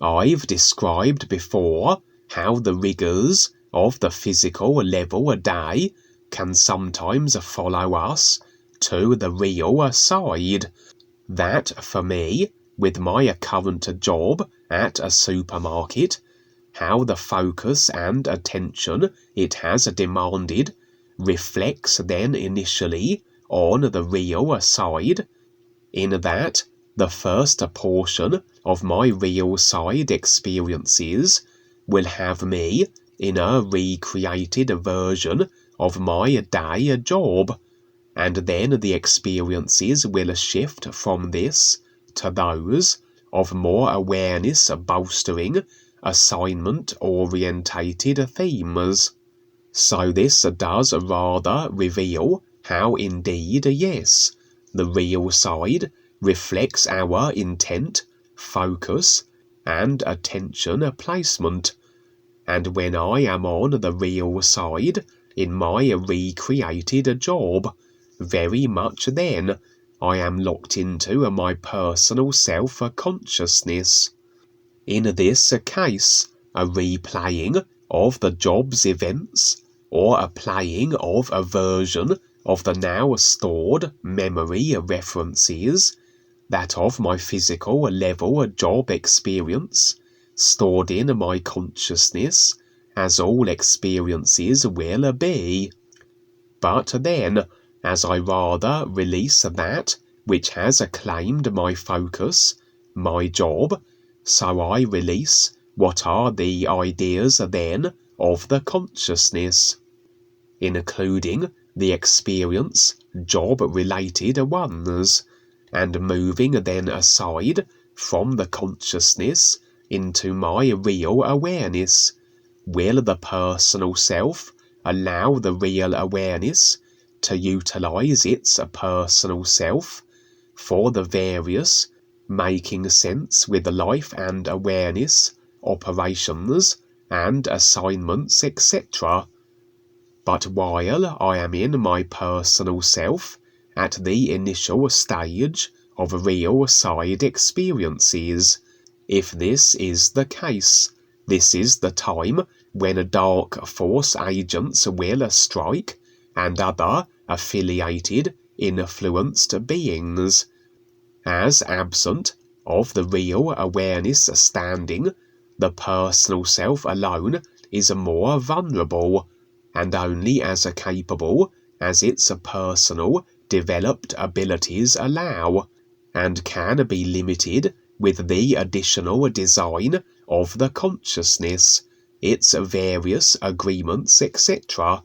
I've described before how the rigours of the physical level a day can sometimes follow us to the real side. That for me, with my current job at a supermarket, how the focus and attention it has demanded reflects then initially on the real side, in that the first portion of my real side experiences will have me in a recreated version of my day job, and then the experiences will shift from this to those of more awareness bolstering assignment orientated themes. So this does rather reveal how indeed, yes, the real side reflects our intent, focus, and attention placement. And when I am on the real side in my recreated job, very much then I am locked into my personal self-consciousness. In this case, a replaying of the job's events, or a playing of a version of the now stored memory references, that of my physical level job experience, stored in my consciousness, as all experiences will be. But then, as I rather release that which has claimed my focus, my job, so I release what are the ideas then of the consciousness, including the experience job-related ones, and moving then aside from the consciousness into my real awareness. Will the personal self allow the real awareness to utilize its personal self for the various making sense with life and awareness operations and assignments, etc.? But while I am in my personal self at the initial stage of real side experiences, if this is the case, this is the time when dark force agents will strike and other affiliated, influenced beings. As absent of the real awareness standing, the personal self alone is more vulnerable, and only as capable as its personal developed abilities allow, and can be limited with the additional design of the consciousness, its various agreements, etc.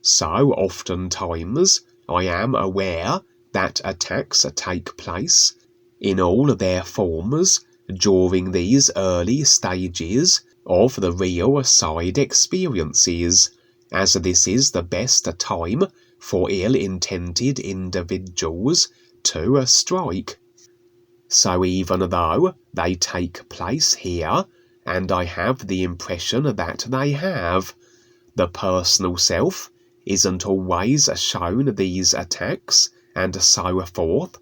So oftentimes I am aware that attacks take place in all their forms during these early stages of the real side experiences, as this is the best time for ill-intended individuals to strike. So even though they take place here, and I have the impression that they have, the personal self isn't always shown these attacks and so forth,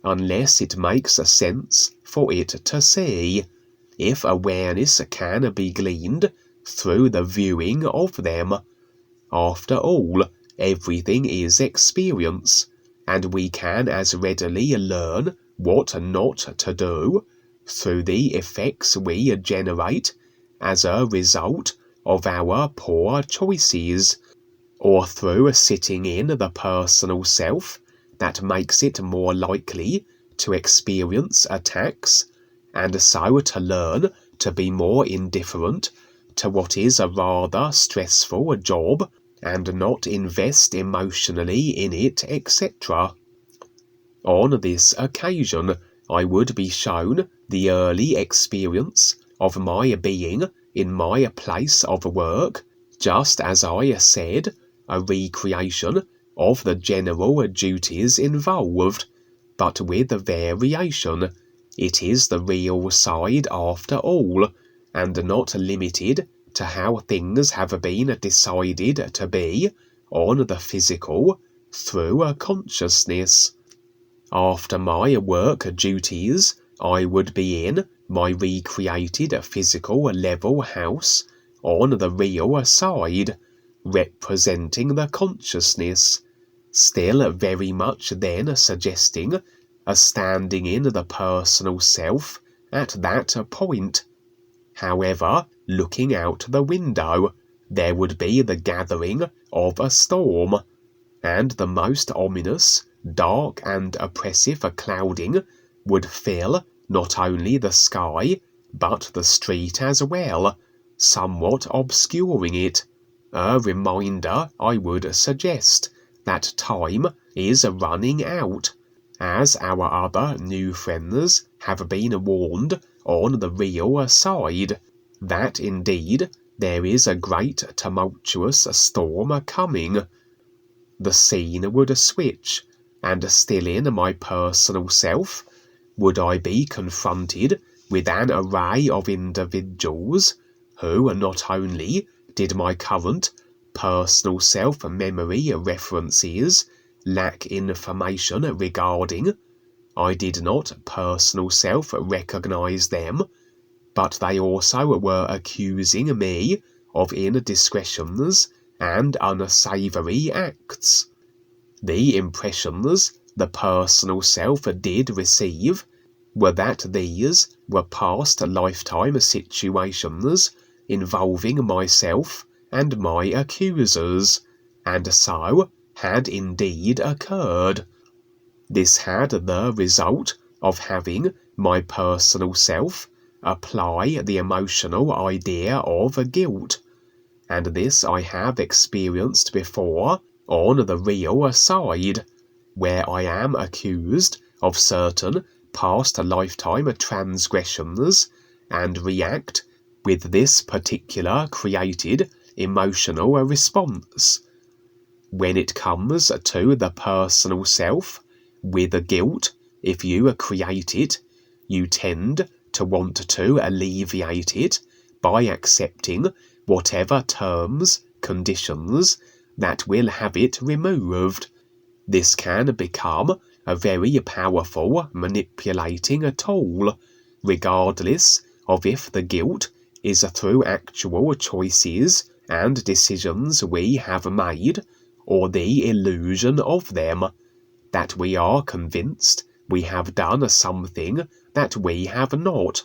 unless it makes sense for it to see, if awareness can be gleaned through the viewing of them. After all, everything is experience, and we can as readily learn what not to do through the effects we generate as a result of our poor choices, or through sitting in the personal self that makes it more likely to experience attacks, and so to learn to be more indifferent to what is a rather stressful job and not invest emotionally in it, etc. On this occasion, I would be shown the early experience of my being in my place of work, just as I said, a recreation of the general duties involved, but with a variation. It is the real side after all, and not limited to how things have been decided to be on the physical through a consciousness. After my work duties, I would be in my recreated physical level house on the real side, representing the consciousness, still very much then suggesting a standing in the personal self at that point. However, looking out the window, there would be the gathering of a storm, and the most ominous, dark and oppressive clouding would fill not only the sky, but the street as well, somewhat obscuring it. A reminder, I would suggest, that time is running out, as our other new friends have been warned on the real side, that indeed there is a great tumultuous storm coming. The scene would switch, and still in my personal self, would I be confronted with an array of individuals who not only did my current personal self-memory references lack information regarding, I did not personal self-recognize them, but they also were accusing me of indiscretions and unsavoury acts. The impressions the personal self did receive were that these were past lifetime situations involving myself and my accusers, and so had indeed occurred. This had the result of having my personal self apply the emotional idea of guilt, and this I have experienced before on the real side, where I am accused of certain past lifetime transgressions and react with this particular created emotional response. When it comes to the personal self, with guilt, if you create it, you tend to want to alleviate it by accepting whatever terms, conditions that will have it removed. This can become a very powerful manipulating tool, regardless of if the guilt is through actual choices and decisions we have made, or the illusion of them, that we are convinced we have done something that we have not,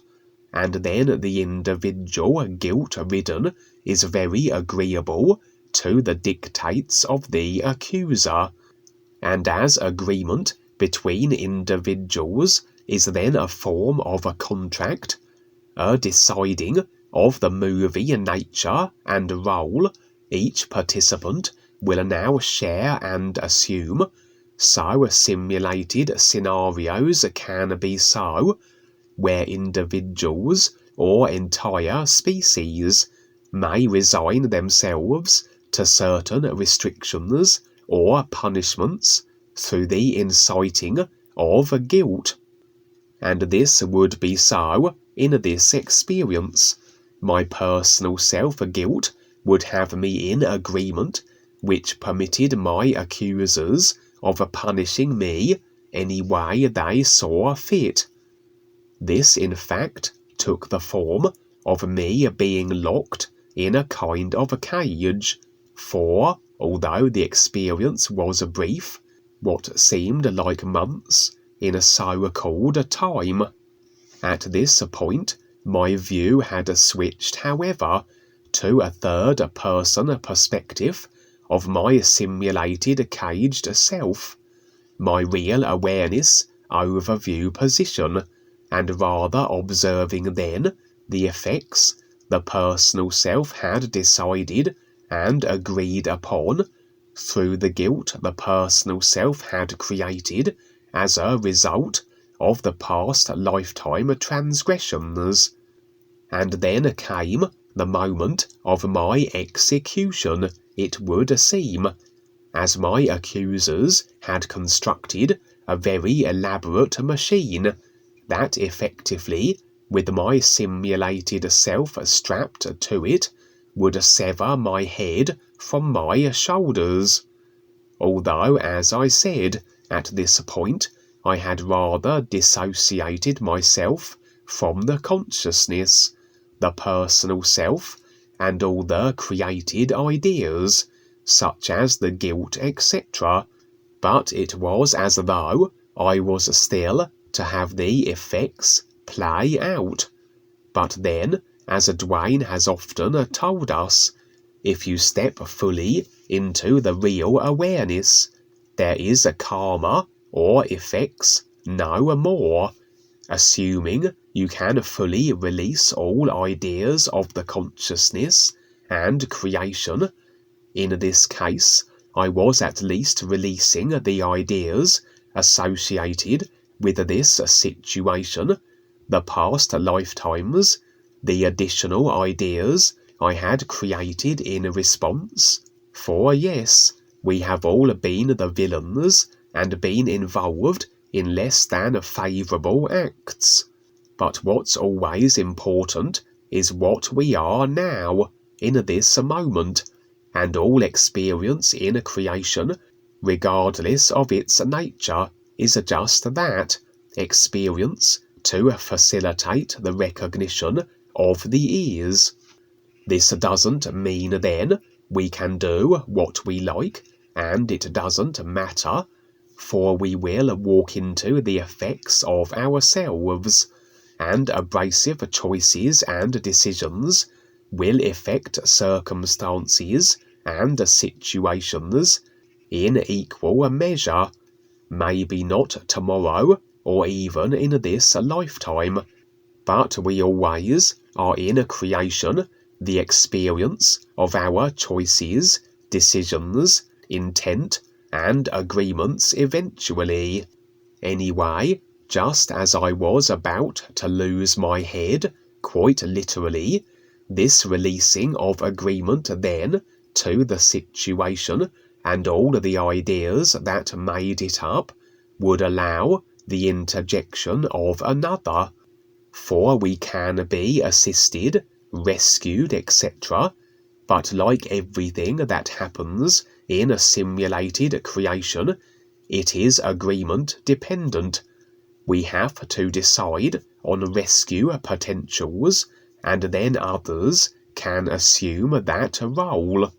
and then the individual guilt-ridden is very agreeable to the dictates of the accuser, and as agreement between individuals is then a form of a contract, a deciding of the movie nature and role each participant will now share and assume, so simulated scenarios can be so, where individuals or entire species may resign themselves to certain restrictions or punishments through the inciting of guilt. And this would be so in this experience. My personal self-guilt would have me in agreement, which permitted my accusers of punishing me any way they saw fit. This, in fact, took the form of me being locked in a kind of a cage, for, although the experience was brief, what seemed like months in a so-called time. At this point, my view had switched, however, to a third-person perspective of my simulated caged self, my real awareness overview position, and rather observing then the effects the personal self had decided and agreed upon through the guilt the personal self had created as a result of the past lifetime transgressions. And then came the moment of my execution, it would seem, as my accusers had constructed a very elaborate machine that effectively, with my simulated self strapped to it, would sever my head from my shoulders. Although, as I said, at this point I had rather dissociated myself from the consciousness, the personal self, and all the created ideas, such as the guilt, etc. But it was as though I was still to have the effects play out. But then, as Duane has often told us, if you step fully into the real awareness, there is a karma or effects no more, assuming you can fully release all ideas of the consciousness and creation. In this case, I was at least releasing the ideas associated with this situation, the past lifetimes, the additional ideas I had created in response. For yes, we have all been the villains and been involved in less than favourable acts. But what's always important is what we are now, in this moment, and all experience in creation, regardless of its nature, is just that, experience to facilitate the recognition of the ears. This doesn't mean then we can do what we like, and it doesn't matter, for we will walk into the effects of ourselves, and abrasive choices and decisions will affect circumstances and situations in equal measure, maybe not tomorrow or even in this lifetime, but we always are in creation, the experience of our choices, decisions, intent, and agreements eventually. Anyway, just as I was about to lose my head, quite literally, this releasing of agreement then to the situation and all the ideas that made it up would allow the interjection of another. For we can be assisted, rescued, etc. But like everything that happens in a simulated creation, it is agreement dependent. We have to decide on rescue potentials, and then others can assume that role.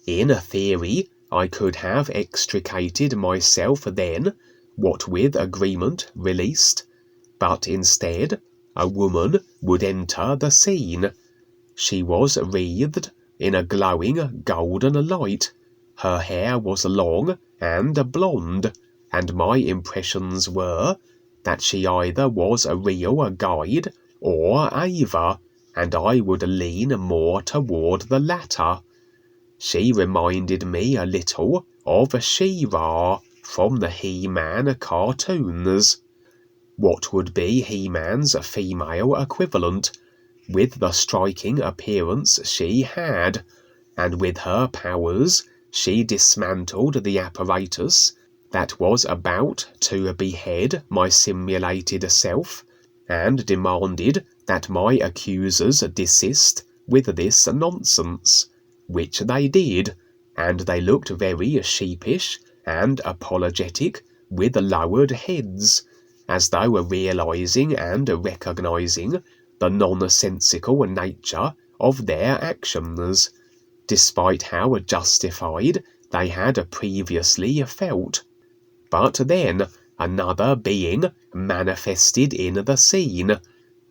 In theory, I could have extricated myself then, what with agreement released, but instead, a woman would enter the scene. She was wreathed in a glowing golden light. Her hair was long and blonde, and my impressions were that she either was a real guide or Ava, and I would lean more toward the latter. She reminded me a little of She-Ra from the He-Man cartoons. What would be He-Man's female equivalent, with the striking appearance she had, and with her powers she dismantled the apparatus that was about to behead my simulated self, and demanded that my accusers desist with this nonsense, which they did, and they looked very sheepish and apologetic with lowered heads, as though realizing and recognizing the nonsensical nature of their actions, despite how justified they had previously felt. But then another being manifested in the scene,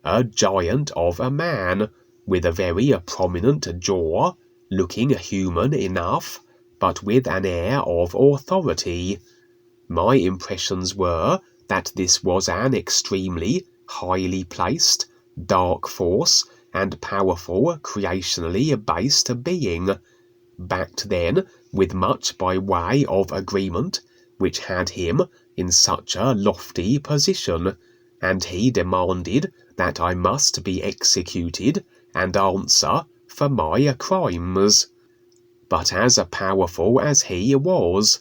a giant of a man, with a very prominent jaw, looking human enough, but with an air of authority. My impressions were that this was an extremely highly placed, dark force and powerful creationally based being, backed then with much by way of agreement, which had him in such a lofty position, and he demanded that I must be executed and answer for my crimes. But as powerful as he was,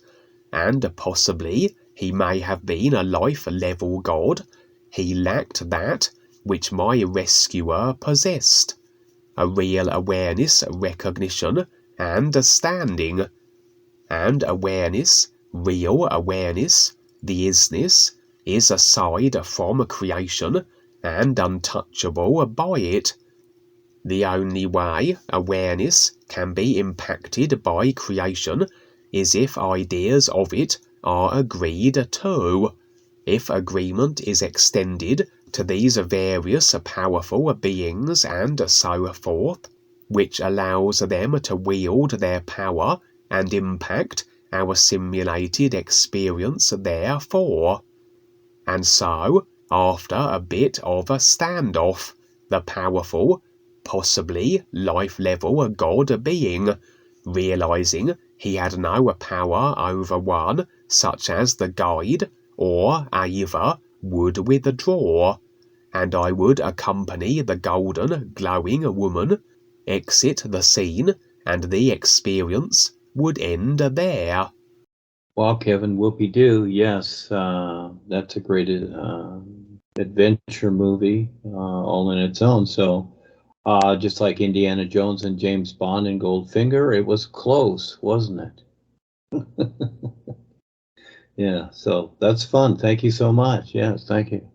and possibly he may have been a life-level god, he lacked that which my rescuer possessed, a real awareness, recognition, and standing. And awareness, real awareness, the isness, is aside from creation, and untouchable by it. The only way awareness can be impacted by creation is if ideas of it are agreed to. If agreement is extended to these various powerful beings and so forth, which allows them to wield their power and impact our simulated experience therefore. And so, after a bit of a standoff, the powerful, possibly life-level God being, realizing he had no power over one such as the guide or Ava, would withdraw, and I would accompany the golden glowing woman, exit the scene, and the experience would end there. Well, Kevin, whoopee-doo, yes, that's a great adventure movie all in its own. So just like Indiana Jones and James Bond and Goldfinger, it was close, wasn't it? Yeah, so that's fun. Thank you so much. Yes, thank you.